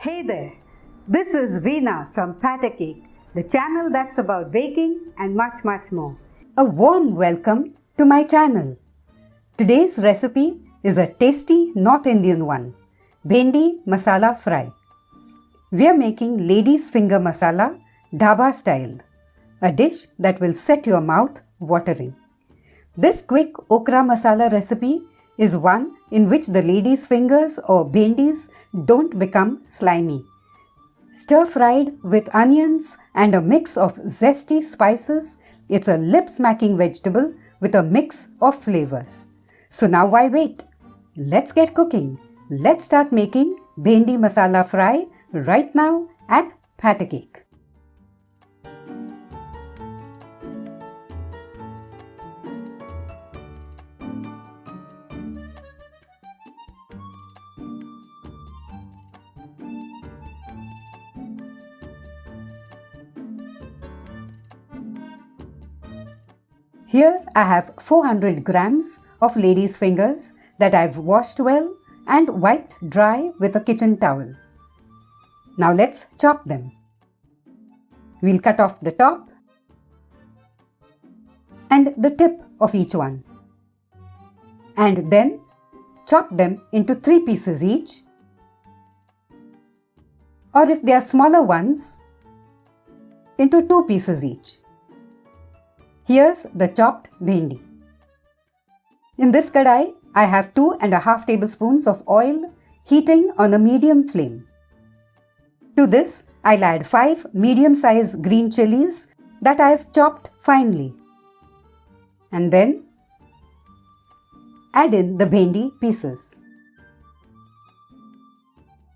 Hey there, this is Veena from Patta Cake, the channel that's about baking and much more. A warm welcome to my channel. Today's recipe is a tasty North Indian one, Bhindi Masala Fry. We are making ladies' finger masala, dhaba style, a dish that will set your mouth watering. This quick okra masala recipe is one in which the ladies' fingers or bhendis don't become slimy. Stir-fried with onions and a mix of zesty spices, it's a lip-smacking vegetable with a mix of flavors. So now why wait? Let's get cooking. Let's start making Bhendi Masala Fry right now at Patta Cake. Here I have 400 grams of ladies' fingers that I've washed well and wiped dry with a kitchen towel. Now let's chop them. We'll cut off the top and the tip of each one. And then chop them into 3 pieces each, or if they are smaller ones, into 2 pieces each. Here's the chopped bhendi. In this kadai, I have 2.5 tablespoons of oil heating on a medium flame. To this, I'll add 5 medium-sized green chilies that I've chopped finely. And then add in the bhendi pieces.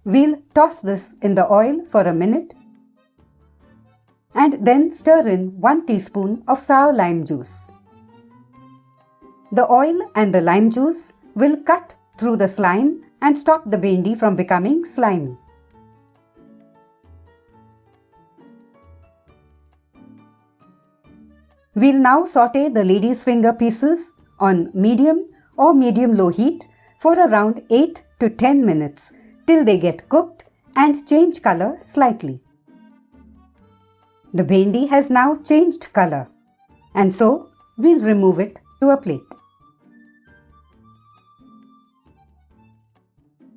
We'll toss this in the oil for a minute and then stir in 1 teaspoon of sour lime juice. The oil and the lime juice will cut through the slime and stop the bhendi from becoming slimy. We'll now saute the lady's finger pieces on medium or medium-low heat for around 8 to 10 minutes till they get cooked and change color slightly. The bhendi has now changed color, and so we'll remove it to a plate.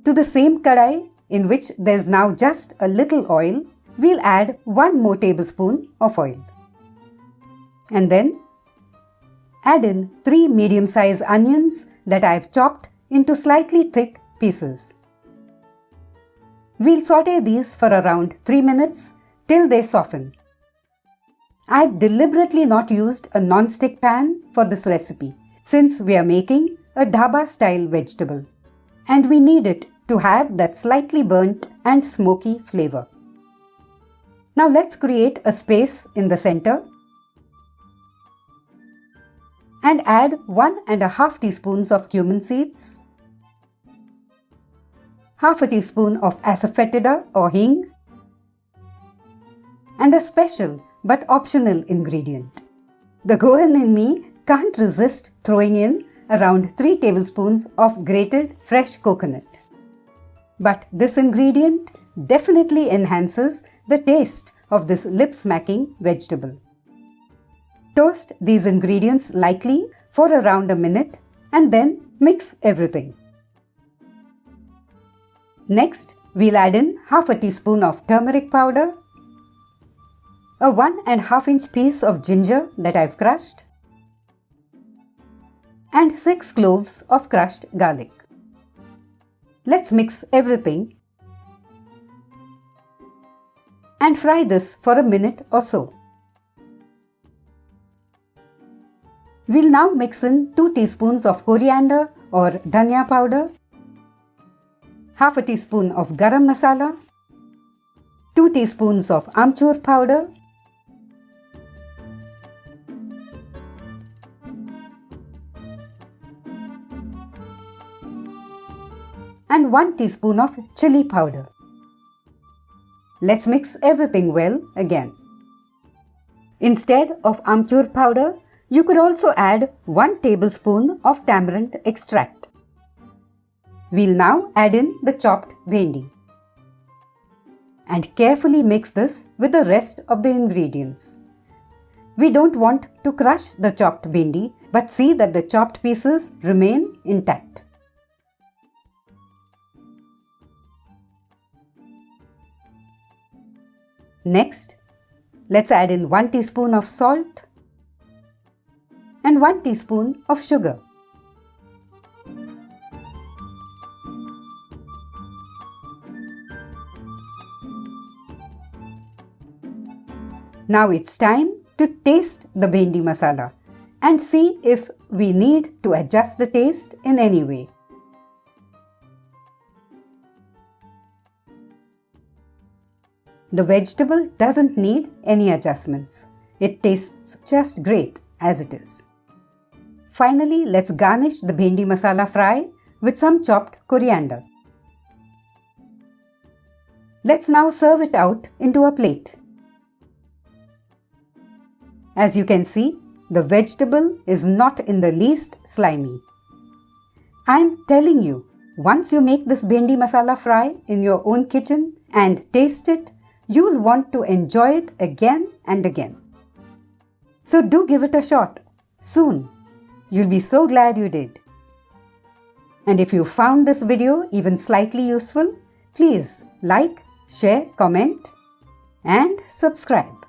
To the same kadai, in which there's now just a little oil, we'll add 1 more tablespoon of oil. And then add in 3 medium-sized onions that I've chopped into slightly thick pieces. We'll saute these for around 3 minutes till they soften. I've deliberately not used a non-stick pan for this recipe since we are making a dhaba style vegetable and we need it to have that slightly burnt and smoky flavor. Now let's create a space in the center and add 1.5 teaspoons of cumin seeds, half a teaspoon of asafoetida or hing, and a special but optional ingredient. The Goan in me can't resist throwing in around 3 tablespoons of grated fresh coconut. But this ingredient definitely enhances the taste of this lip-smacking vegetable. Toast these ingredients lightly for around a minute and then mix everything. Next, we'll add in half a teaspoon of turmeric powder, a 1.5 inch piece of ginger that I've crushed, and 6 cloves of crushed garlic. Let's mix everything and fry this for a minute or so. We'll now mix in 2 teaspoons of coriander or dhania powder, half a teaspoon of garam masala, 2 teaspoons of amchur powder, and 1 teaspoon of chili powder. Let's mix everything well again. Instead of amchur powder, you could also add 1 tablespoon of tamarind extract. We'll now add in the chopped bhendi. and carefully mix this with the rest of the ingredients. We don't want to crush the chopped bhendi, but see that the chopped pieces remain intact. Next, let's add in 1 teaspoon of salt and 1 teaspoon of sugar. Now it's time to taste the bhendi masala and see if we need to adjust the taste in any way. The vegetable doesn't need any adjustments. It tastes just great as it is. Finally, let's garnish the Bhindi Masala Fry with some chopped coriander. Let's now serve it out into a plate. As you can see, the vegetable is not in the least slimy. I'm telling you, once you make this Bhindi Masala Fry in your own kitchen and taste it, you'll want to enjoy it again and again. So do give it a shot soon. You'll be so glad you did. And if you found this video even slightly useful, please like, share, comment, and subscribe.